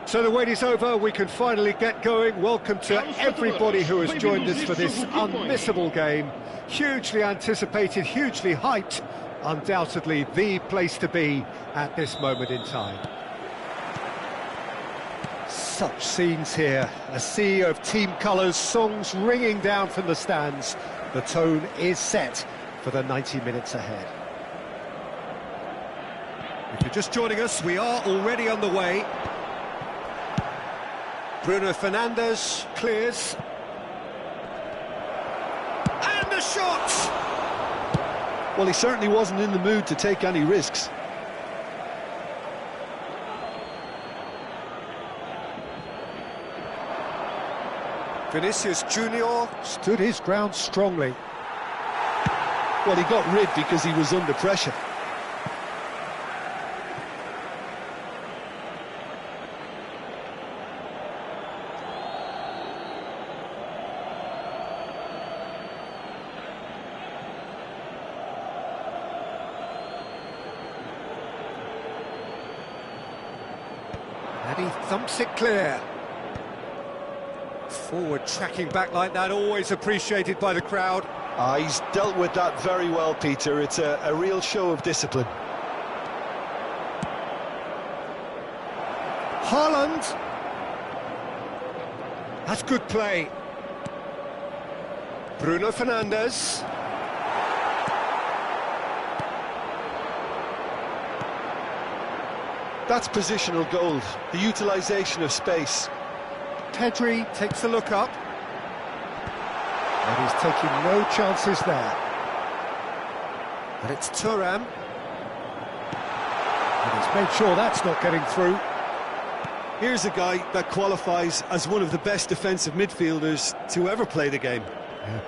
So the wait is over, we can finally get going. Welcome to everybody who has joined us for this unmissable game. Hugely anticipated, hugely hyped, undoubtedly the place to be at this moment in time. Such scenes here, a sea of team colours, songs ringing down from the stands. The tone is set for the 90 minutes ahead. If you're just joining us, we are already on the way. Bruno Fernandes clears. And the shot! Well, he certainly wasn't in the mood to take any risks. Vinicius Junior stood his ground strongly. Well, he got rid because he was under pressure. And he thumps it clear. Forward tracking back like that, always appreciated by the crowd. He's dealt with that very well, Peter. It's a real show of discipline. Haaland. That's good play. Bruno Fernandes. That's positional gold, the utilisation of space. Pedri takes a look up. And he's taking no chances there. And it's Thuram. And he's made sure that's not getting through. Here's a guy that qualifies as one of the best defensive midfielders to ever play the game.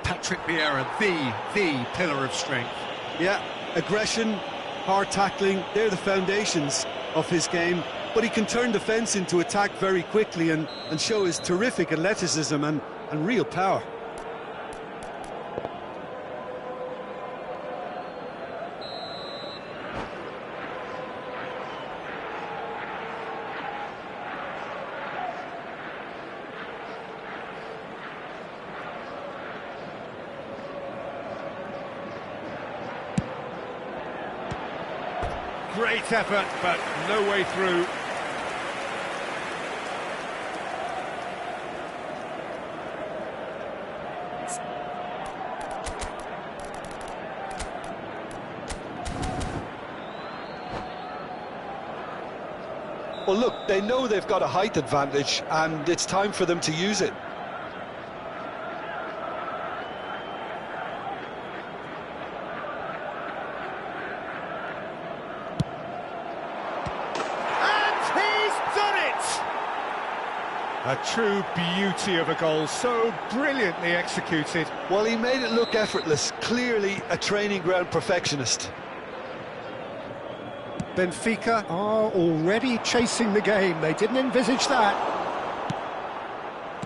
Patrick Vieira, the pillar of strength. Yeah, aggression, hard tackling, they're the foundations of his game. But he can turn defence into attack very quickly and show his terrific athleticism and real power. Great effort, but no way through. Well, look, they know they've got a height advantage, and it's time for them to use it. A true beauty of a goal, so brilliantly executed. Well, he made it look effortless, clearly a training ground perfectionist. Benfica are already chasing the game. They didn't envisage that.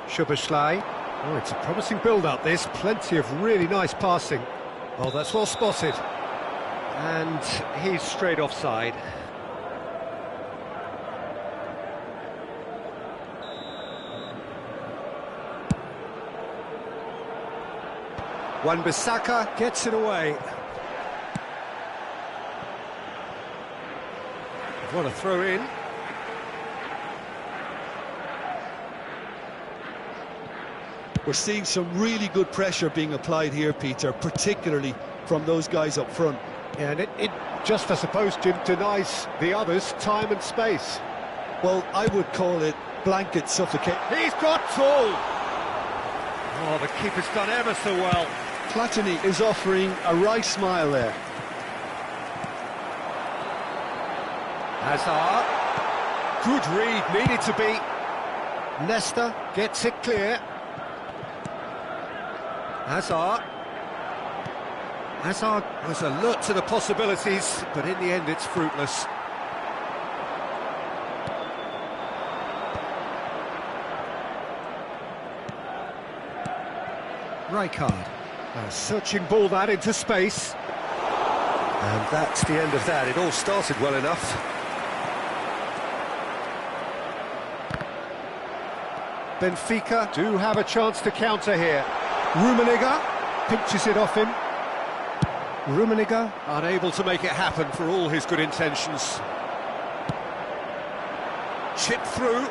Szoboszlai. Oh, it's a promising build-up, this. Plenty of really nice passing. Oh, that's well spotted. And he's straight offside. Wan-Bissaka gets it away. What a throw in. We're seeing some really good pressure being applied here, Peter, particularly from those guys up front. Yeah, and it just, I suppose, Jim, denies the others time and space. Well, I would call it blanket suffocate. He's got full! Oh, the keeper's done ever so well. Platini is offering a right smile there. Hazard. Good read, needed to be. Nesta gets it clear. Hazard. Hazard was alert to the possibilities, but in the end it's fruitless. Rijkaard. A searching ball that into space. And that's the end of that. It all started well enough. Benfica do have a chance to counter here. Rummenigge pinches it off him. Rummenigge unable to make it happen for all his good intentions. Chip through.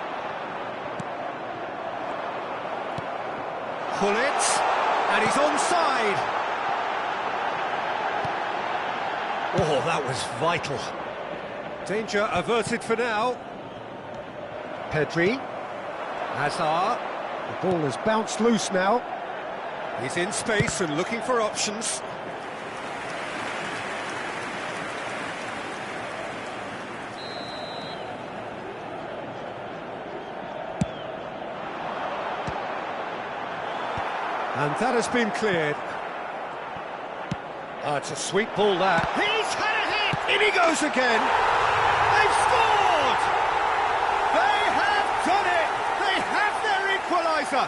Gullit, and he's onside. Oh, that was vital. Danger averted for now. Pedri. Hazard. The ball has bounced loose now. He's in space and looking for options. And that has been cleared. Oh, it's a sweet ball, that. He's had a hit! In he goes again! They've scored! They have done it! They have their equaliser!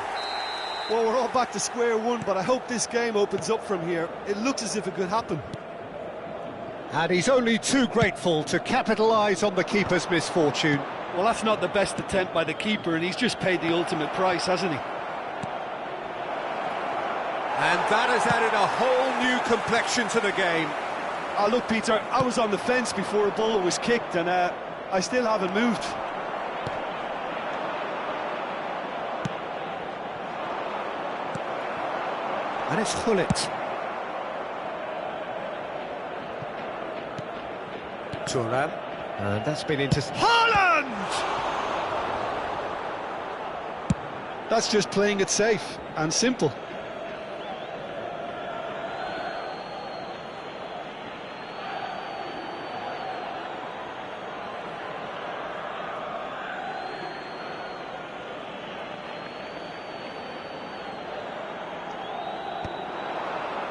Well, we're all back to square one, but I hope this game opens up from here. It looks as if it could happen. And he's only too grateful to capitalise on the keeper's misfortune. Well, that's not the best attempt by the keeper, and he's just paid the ultimate price, hasn't he? And that has added a whole new complexion to the game. Oh, look, Peter, I was on the fence before a ball was kicked, and I still haven't moved. And it's Gullit. Thuram. And that's been into... Haaland! That's just playing it safe and simple.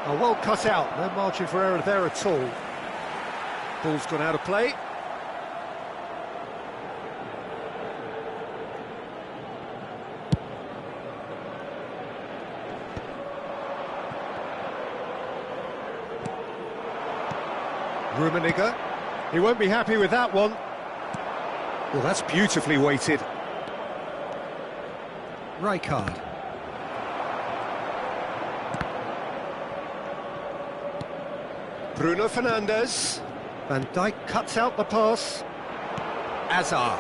Oh, well cut out, no margin for error there at all. Ball's gone out of play. Rummenigge, he won't be happy with that one. Well, that's beautifully weighted. Rijkaard. Bruno Fernandes. Van Dijk cuts out the pass. Hazard.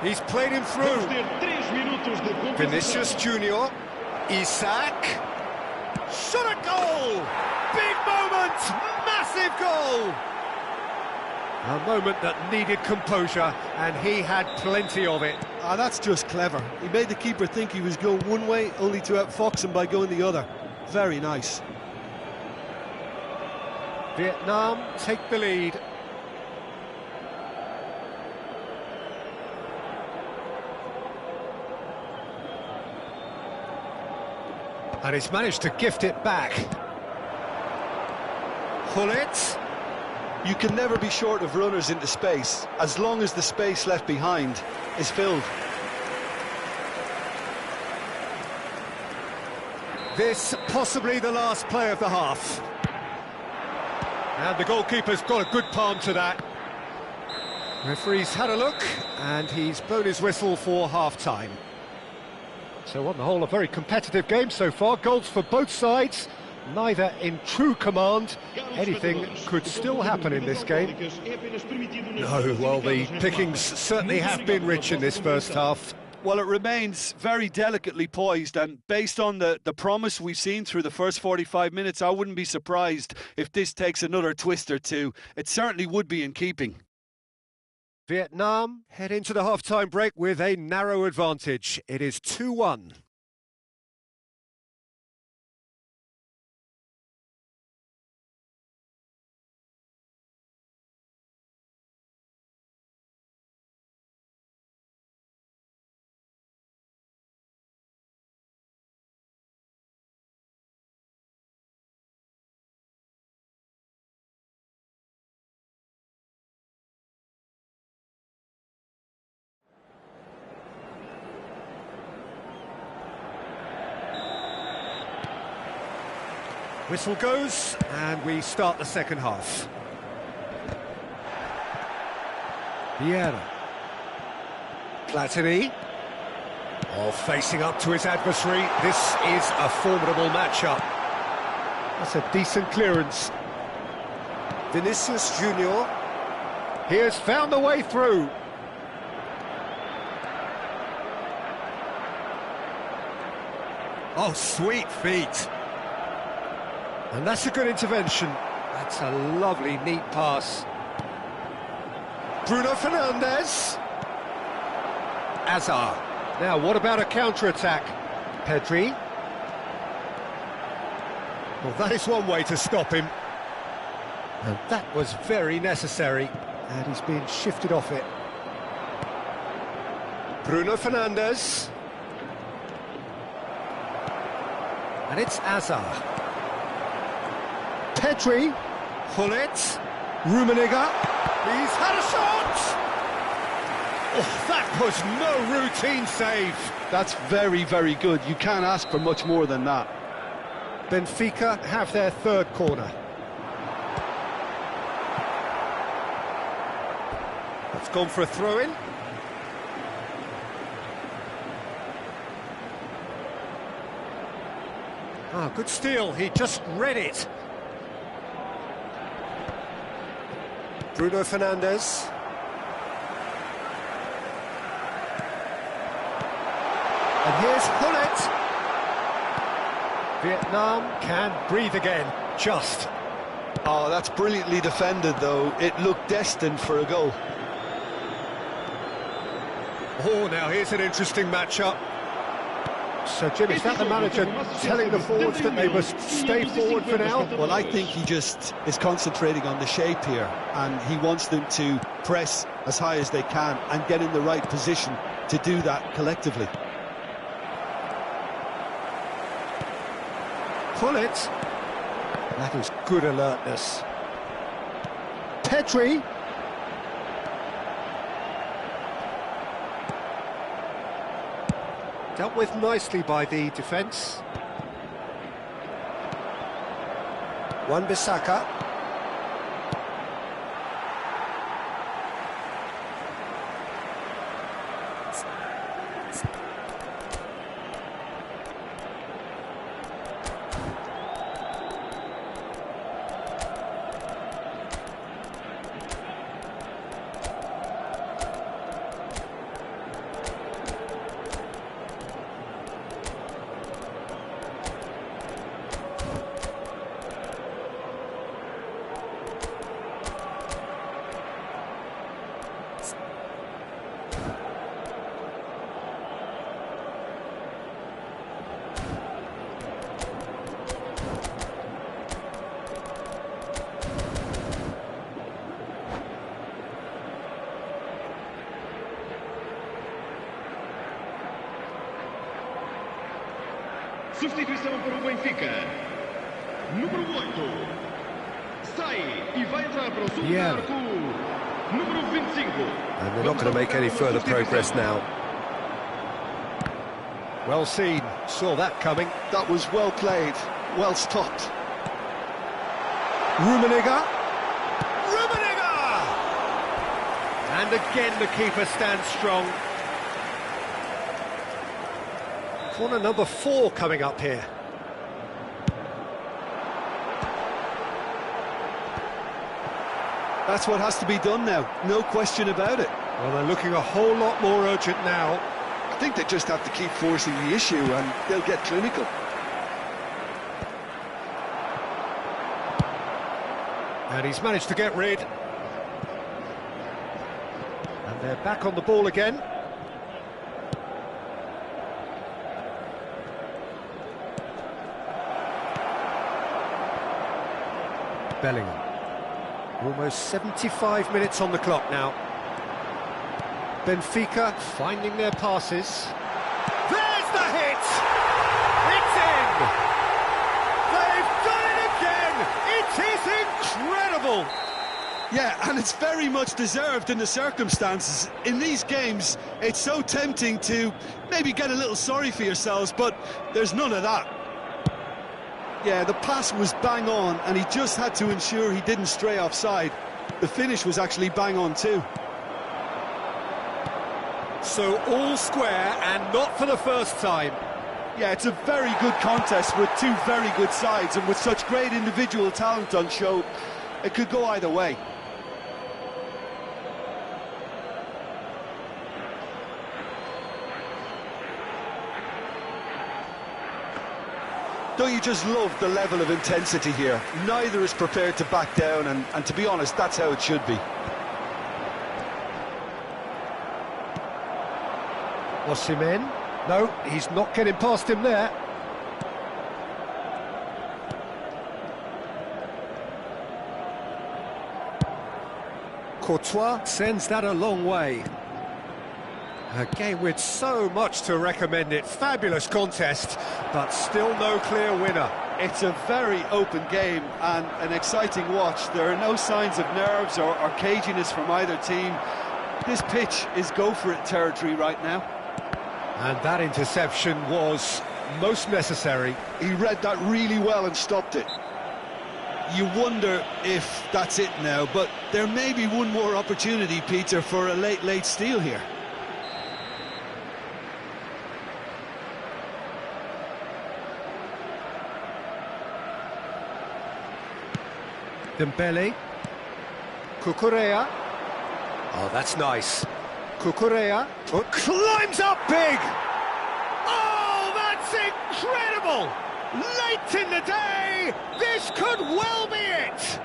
He's played him through. Vinicius Junior. Isaac. Shot a goal! Big moment! Massive goal! A moment that needed composure, and he had plenty of it. Ah, that's just clever. He made the keeper think he was going one way, only to outfox him by going the other. Very nice. Vietnam take the lead. And he's managed to gift it back. Gullit. You can never be short of runners into space, as long as the space left behind is filled. This possibly the last play of the half. And the goalkeeper's got a good palm to that. Referee's had a look, and he's blown his whistle for half-time. So on the whole, a very competitive game so far. Goals for both sides, neither in true command. Anything could still happen in this game. No, well, the pickings certainly have been rich in this first half. Well, it remains very delicately poised, and based on the promise we've seen through the first 45 minutes, I wouldn't be surprised if this takes another twist or two. It certainly would be in keeping. Vietnam head into the half-time break with a narrow advantage. It is 2-1. Whistle goes, and we start the second half. Vieira. Platini. Oh, facing up to his adversary. This is a formidable matchup. That's a decent clearance. Vinicius Junior. He has found the way through. Oh, sweet feet. And that's a good intervention. That's a lovely, neat pass. Bruno Fernandes. Azar. Now, what about a counter-attack? Pedri. Well, that is one way to stop him. And that was very necessary. And he's being shifted off it. Bruno Fernandes. And it's Azar. Pedri, Gullit, Rummenigge, he's had a shot! Oh, that was no routine save. That's very, very good. You can't ask for much more than that. Benfica have their third corner. That's gone for a throw-in. Ah, good steal, he just read it. Bruno Fernandes. And here's Gullit. Vietnam can breathe again, just. Oh, that's brilliantly defended, though. It looked destined for a goal. Oh, now here's an interesting matchup. So, Jim, is that the manager telling the forwards that they must stay forward for now? Well, I think he just is concentrating on the shape here, and he wants them to press as high as they can and get in the right position to do that collectively. Gullit. That is good alertness. Pedri. Dealt with nicely by the defence. Wan-Bissaka. Substituição para o Benfica. Número 8. Sai e vai entrar para o segundo arco. Número 25. And they're not going to make any further progress now. Well seen, saw that coming. That was well played, well stopped. Rummenigge. And again the keeper stands strong. Corner number 4 coming up here. That's what has to be done now, no question about it. Well, they're looking a whole lot more urgent now. I think they just have to keep forcing the issue and they'll get clinical. And he's managed to get rid. And they're back on the ball again. Bellingham. Almost 75 minutes on the clock now. Benfica finding their passes. There's the hit! It's in! They've done it again! It is incredible! Yeah, and it's very much deserved in the circumstances. In these games, it's so tempting to maybe get a little sorry for yourselves, but there's none of that. Yeah, the pass was bang on, and he just had to ensure he didn't stray offside. The finish was actually bang on too. So all square, and not for the first time. Yeah, it's a very good contest with two very good sides, and with such great individual talent on show, it could go either way. Don't you just love the level of intensity here? Neither is prepared to back down, and to be honest, that's how it should be. Osimhen? No, he's not getting past him there. Courtois sends that a long way. A game with so much to recommend it. Fabulous contest, but still no clear winner. It's a very open game and an exciting watch. There are no signs of nerves or caginess from either team. This pitch is go-for-it territory right now. And that interception was most necessary. He read that really well and stopped it. You wonder if that's it now, but there may be one more opportunity, Peter, for a late steal here. Dembele. Cucurella. Oh, that's nice. Cucurella. Oh, climbs up big! Oh, that's incredible! Late in the day, this could well be it!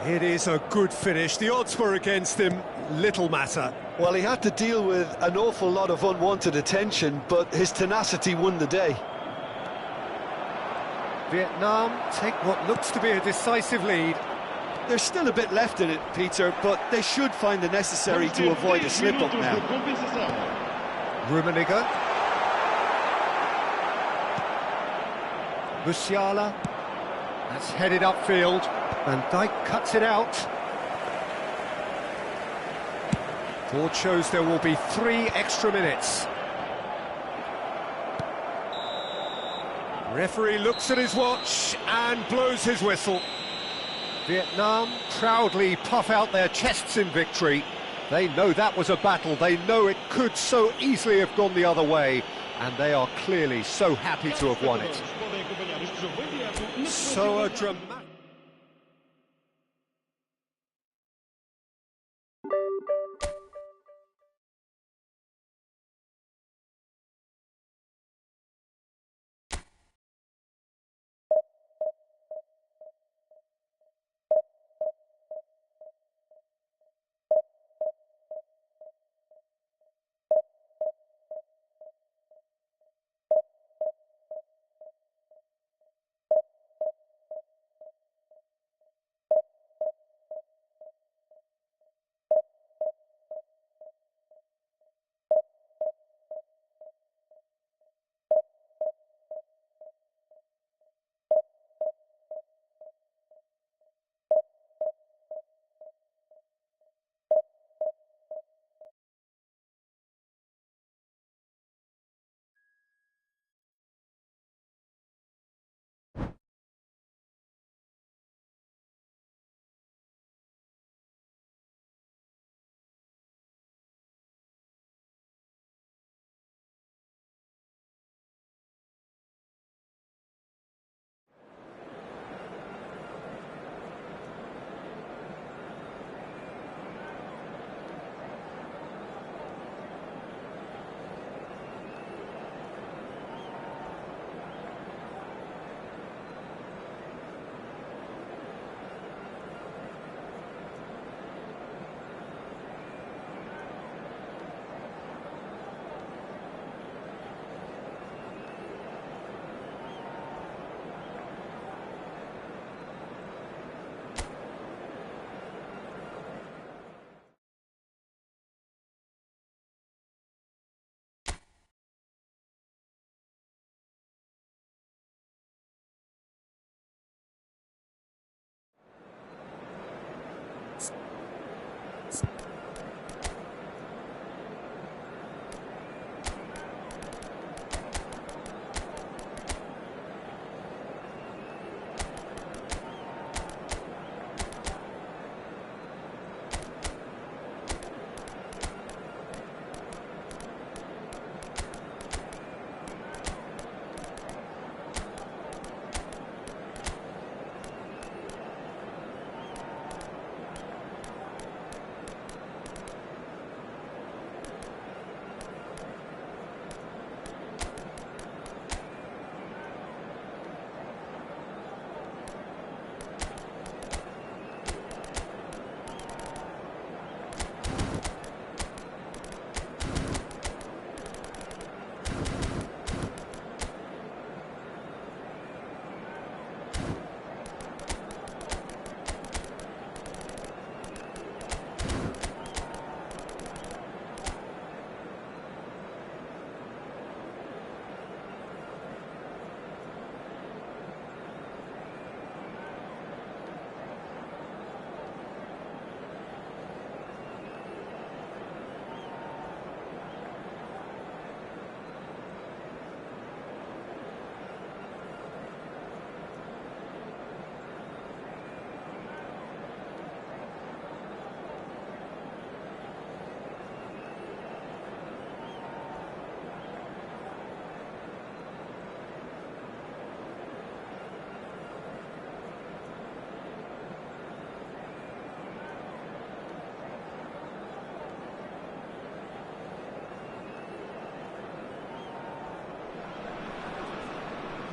It is a good finish. The odds were against him. Little matter. Well, he had to deal with an awful lot of unwanted attention, but his tenacity won the day. Vietnam take what looks to be a decisive lead. There's still a bit left in it, Peter, but they should find the necessary to avoid a slip-up now. Rummenigge. Musiala. That's headed upfield. Van Dijk cuts it out. Board shows there will be 3 extra minutes. Referee looks at his watch and blows his whistle. Vietnam proudly puff out their chests in victory. They know that was a battle. They know it could so easily have gone the other way. And they are clearly so happy to have won it. So a dramatic...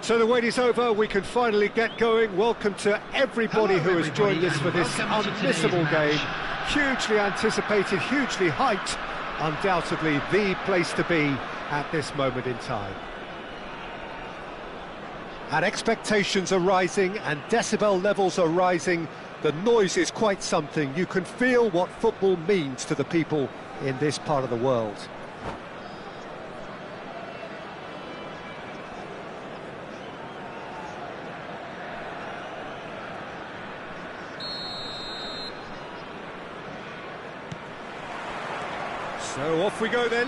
So the wait is over, we can finally get going. Welcome to everybody who has joined us for this unmissable game. Hugely anticipated, hugely hyped, undoubtedly the place to be at this moment in time. And expectations are rising and decibel levels are rising. The noise is quite something. You can feel what football means to the people in this part of the world. So off we go then.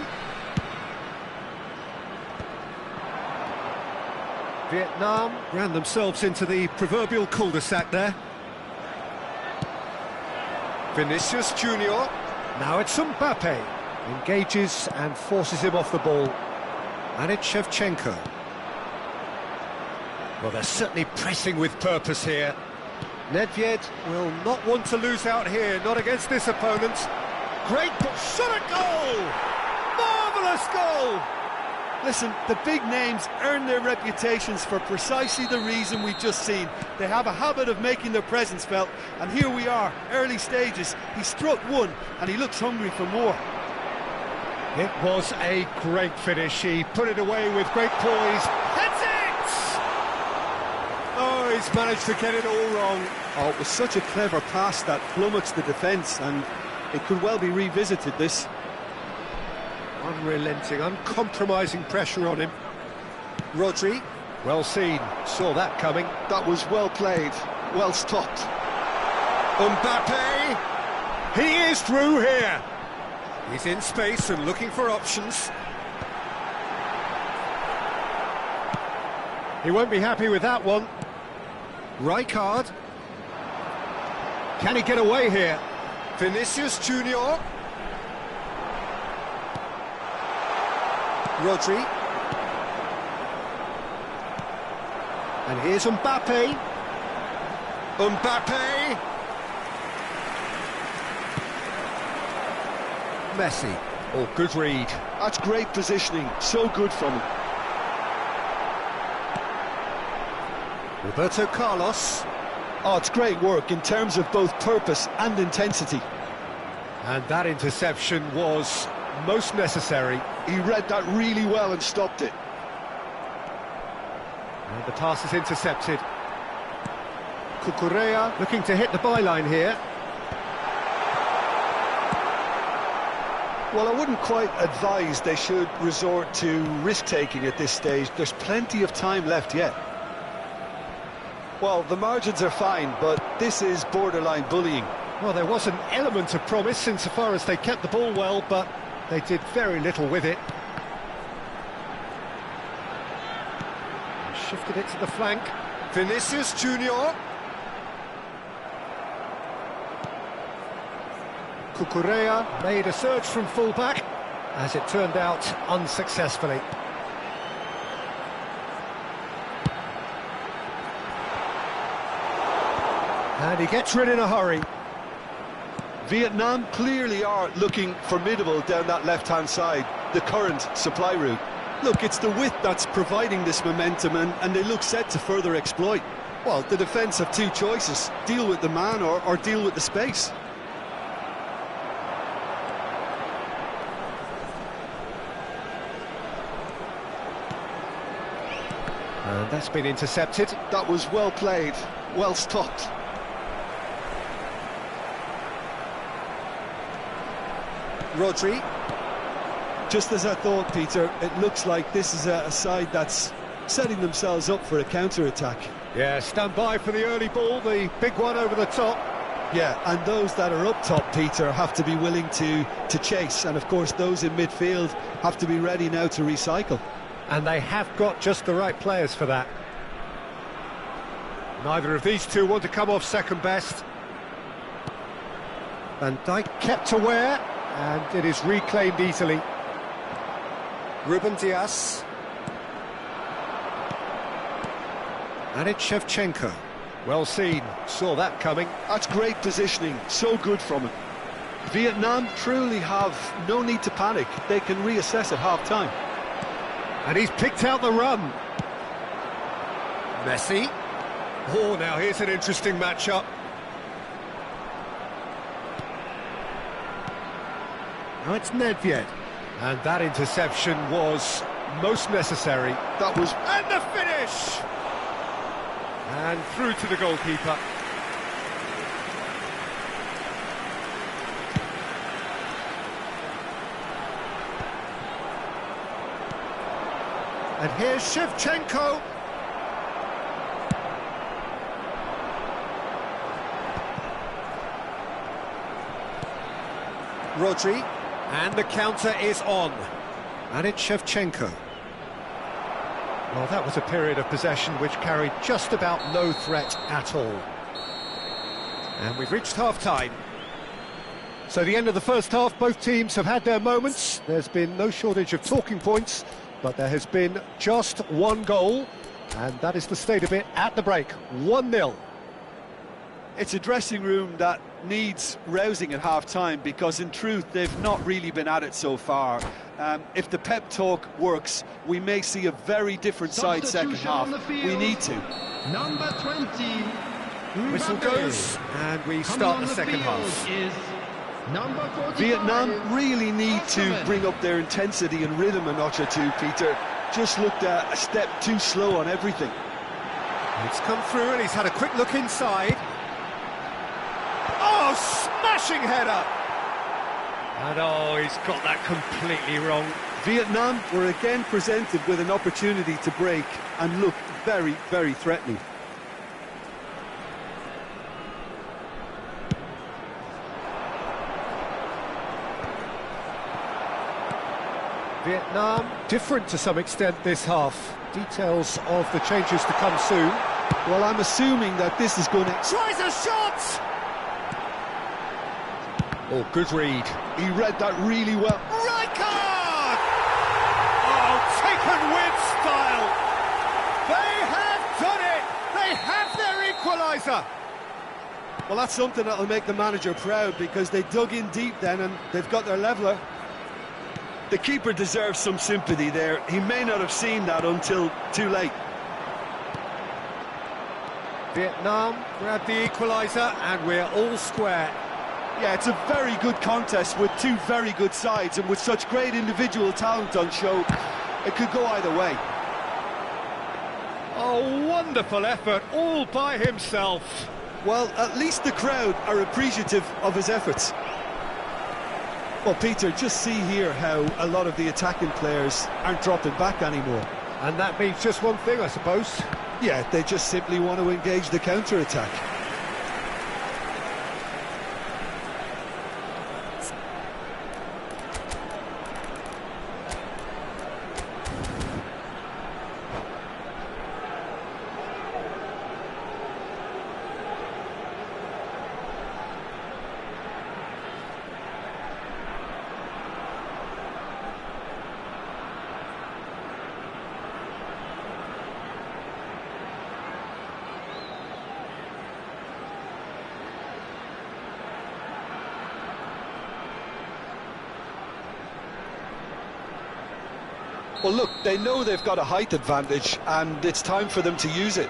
Vietnam ran themselves into the proverbial cul-de-sac there. Vinicius Junior. Now it's Mbappe. Engages and forces him off the ball. And it's Shevchenko. Well, they're certainly pressing with purpose here. Nedved will not want to lose out here, not against this opponent. Great shot at goal! Marvellous goal! Listen, the big names earn their reputations for precisely the reason we've just seen. They have a habit of making their presence felt, and here we are, early stages. He struck one, and he looks hungry for more. It was a great finish. He put it away with great poise. That's it! Oh, he's managed to get it all wrong. Oh, it was such a clever pass that flummoxed the defence, and it could well be revisited, this. Unrelenting, uncompromising pressure on him. Rodri, well seen, saw that coming. That was well played, well stopped. Mbappe, he is through here. He's in space and looking for options. He won't be happy with that one. Rijkaard. Can he get away here? Vinicius Junior. Rodri. And here's Mbappe. Mbappe. Messi. Oh, good read. That's great positioning, so good from him. Roberto Carlos. Oh, it's great work in terms of both purpose and intensity. And that interception was most necessary. He read that really well and stopped it. And the pass is intercepted. Cucurella looking to hit the byline here. Well, I wouldn't quite advise they should resort to risk-taking at this stage. There's plenty of time left yet. Well, the margins are fine, but this is borderline bullying. Well, there was an element of promise insofar as they kept the ball well, but they did very little with it. Shifted it to the flank. Vinicius Junior. Cucurella made a surge from full-back, as it turned out unsuccessfully. And he gets rid in a hurry. Vietnam clearly are looking formidable down that left-hand side, the current supply route. Look, it's the width that's providing this momentum, and they look set to further exploit. Well, the defence have two choices: deal with the man or deal with the space. And that's been intercepted. That was well played, well stopped. Rodri. Just as I thought, Peter, it looks like this is a side that's setting themselves up for a counter-attack. Yeah, stand by for the early ball, the big one over the top. Yeah, and those that are up top, Peter, have to be willing to chase, and of course those in midfield have to be ready now to recycle. And they have got just the right players for that. Neither of these two want to come off second best. Van Dijk kept aware, and it is reclaimed easily. Ruben Dias. And it's Shevchenko. Well seen, saw that coming. That's great positioning, so good from him. Vietnam truly have no need to panic. They can reassess at half-time. And he's picked out the run. Messi. Oh, now here's an interesting matchup. Now it's Nedved. And that interception was most necessary. That was... And the finish! And through to the goalkeeper. And here's Shevchenko. Rodri. And the counter is on. And it's Shevchenko. Well, that was a period of possession which carried just about no threat at all. And we've reached half-time. So the end of the first half, both teams have had their moments. There's been no shortage of talking points, but there has been just one goal, and that is the state of it at the break. 1-0. It's a dressing room that needs rousing at half-time, because in truth they've not really been at it so far. If the pep talk works, we may see a very different side second half. We need to. Number 20. Whistle goes, and we start the second half. Vietnam really need to bring up their intensity and rhythm a notch or two, Peter. Just looked a step too slow on everything. It's come through, and he's had a quick look inside. Oh, smashing header! And oh, he's got that completely wrong. Vietnam were again presented with an opportunity to break and looked very, very threatening. Vietnam different to some extent this half. Details of the changes to come soon. Well, I'm assuming that this is going to... Tries a shot! Oh, good read. He read that really well. Rijkaard! Oh, taken with style! They have done it! They have their equaliser! Well, that's something that'll make the manager proud, because they dug in deep then and they've got their leveller. The keeper deserves some sympathy there. He may not have seen that until too late. Vietnam grabbed the equaliser, and we're all square. Yeah, it's a very good contest with two very good sides, and with such great individual talent on show, it could go either way. Oh, wonderful effort, all by himself. Well, at least the crowd are appreciative of his efforts. Well, Peter, just see here how a lot of the attacking players aren't dropping back anymore. And that means just one thing, I suppose. Yeah, they just simply want to engage the counter-attack. Well, look, they know they've got a height advantage, and it's time for them to use it.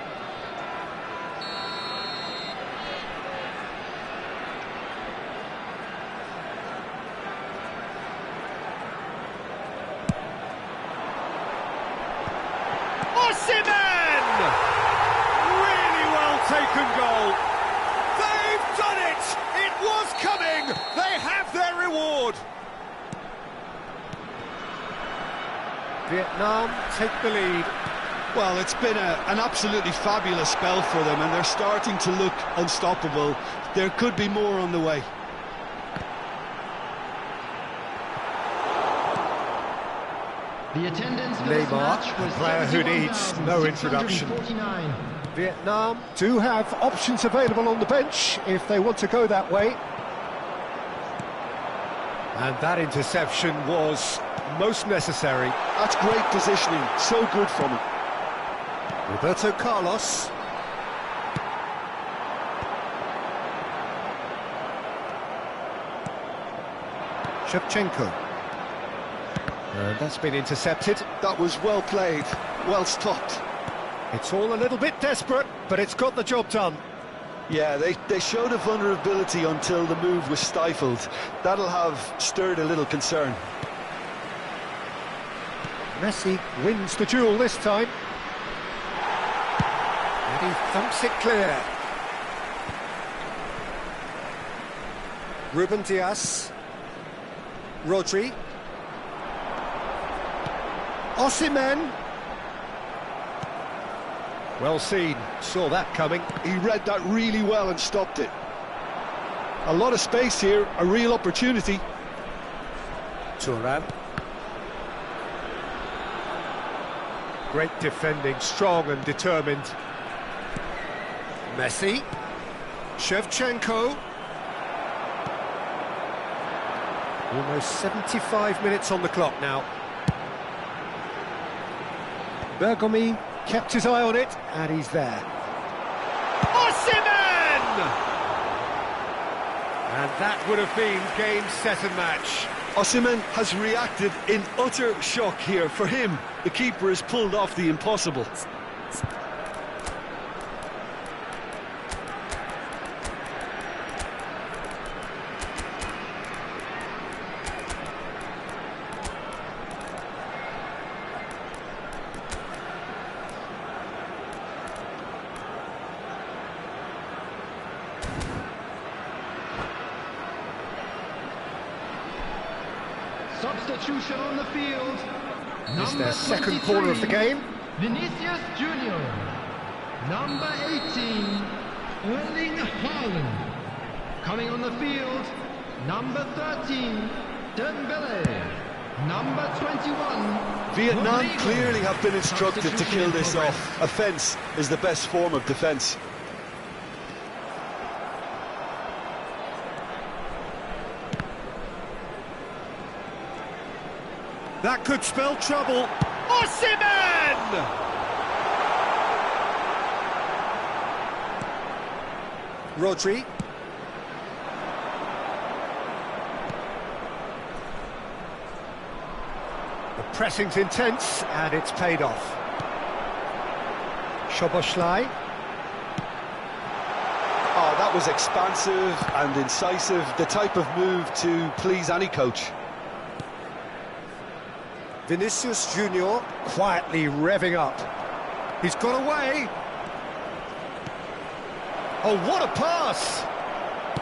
Osimhen! Really well taken goal. They've done it! It was coming! They have their reward. Vietnam take the lead. Well, it's been an absolutely fabulous spell for them, and they're starting to look unstoppable. There could be more on the way. The attendance for this match Neymar, was a player who needs no introduction. 649. Vietnam do have options available on the bench if they want to go that way. And that interception was most necessary. That's great positioning, so good from him. Roberto Carlos. Shevchenko. And that's been intercepted. That was well played, well stopped. It's all a little bit desperate, but it's got the job done. Yeah, they showed a vulnerability until the move was stifled. That'll have stirred a little concern. Messi wins the duel this time. And he thumps it clear. Ruben Dias. Rodri. Osimhen. Well seen, saw that coming. He read that really well and stopped it. A lot of space here, a real opportunity. Thuram. Great defending, strong and determined. Messi. Shevchenko. Almost 75 minutes on the clock now. Bergomi kept his eye on it, and he's there. Osimhen! And that would have been game, set and match. Osimhen has reacted in utter shock here. For him, the keeper has pulled off the impossible. Substitution on the field. It's their second corner of the game. Vinicius Junior. Number 18, Erling Haaland. Coming on the field, number 13, Dembele. Number 21. Vietnam Rodrigo. clearly have been instructed to kill this off. Offence is the best form of defence. That could spell trouble. Osimhen! Rodri. The pressing's intense, and it's paid off. Szoboszlai. Oh, that was expansive and incisive, the type of move to please any coach. Vinicius Junior quietly revving up. He's got away. Oh, what a pass!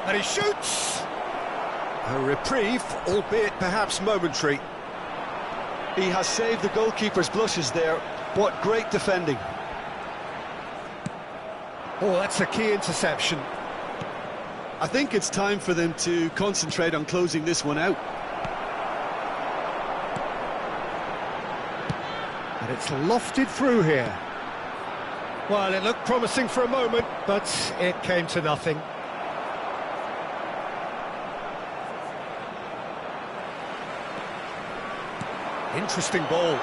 And he shoots! A reprieve, albeit perhaps momentary. He has saved the goalkeeper's blushes there. What great defending. Oh, that's a key interception. I think it's time for them to concentrate on closing this one out. And it's lofted through here. Well, it looked promising for a moment, but it came to nothing. Interesting ball.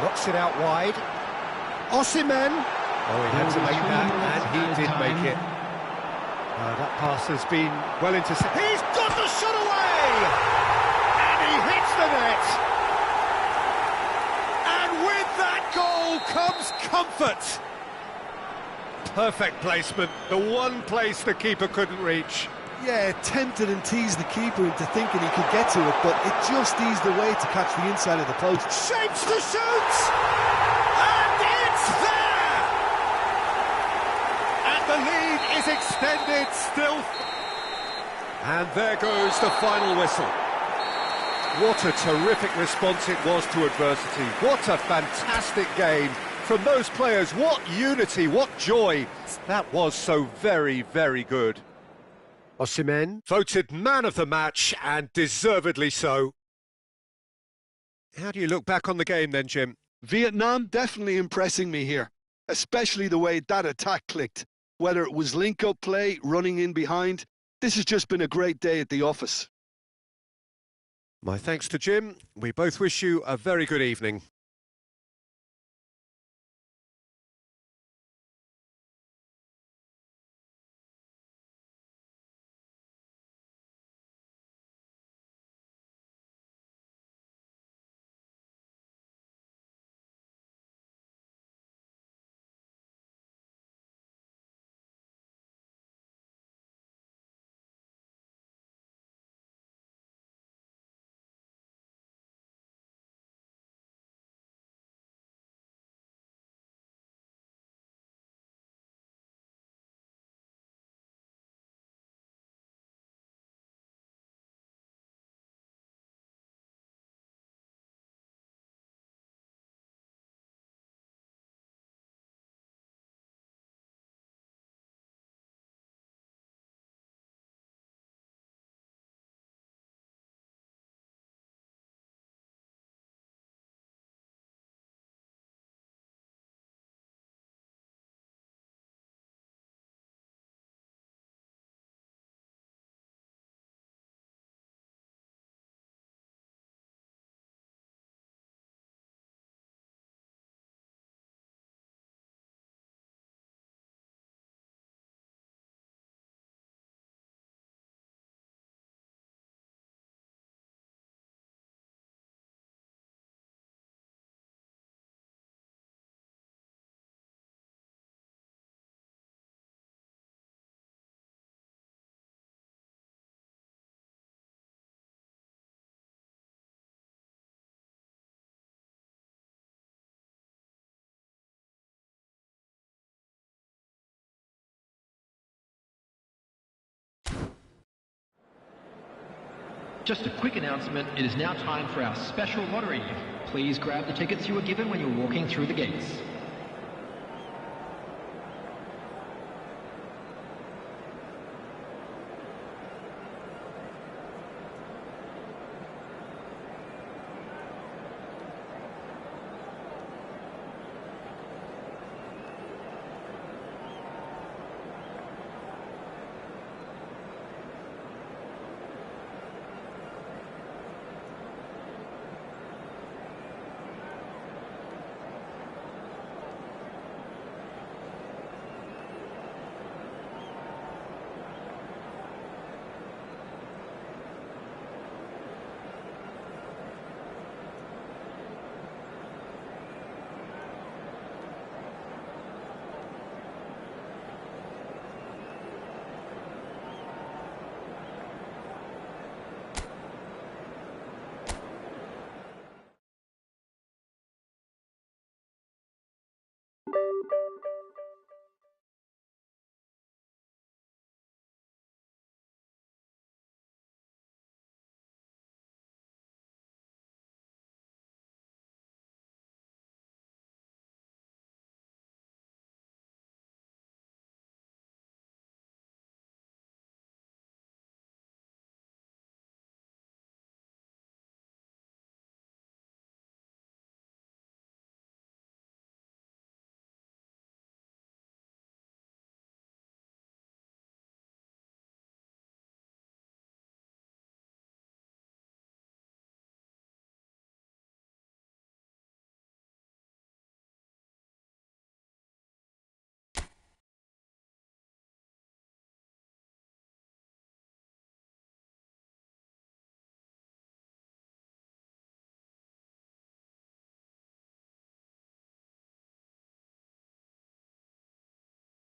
Knocks it out wide. Osimhen. Oh, he had to make that, and he did make it. That pass has been well intercepted. He's got the shot away! And he hits the net! comes comfort. Perfect placement, the one place the keeper couldn't reach. Yeah, tempted and teased the keeper into thinking he could get to it, but it just eased away to catch the inside of the post. Shapes to shoot! And it's there! And the lead is extended still. And there goes the final whistle. What a terrific response it was to adversity. What a fantastic game from those players. What unity, what joy. That was so very, very good. Osimhen Voted man of the match, and deservedly so. How do you look back on the game then, Jim? Vietnam definitely impressing me here, especially the way that attack clicked. Whether it was link-up play, running in behind, this has just been a great day at the office. My thanks to Jim. We both wish you a very good evening. Just a quick announcement, it is now time for our special lottery. Please grab the tickets you were given when you were walking through the gates.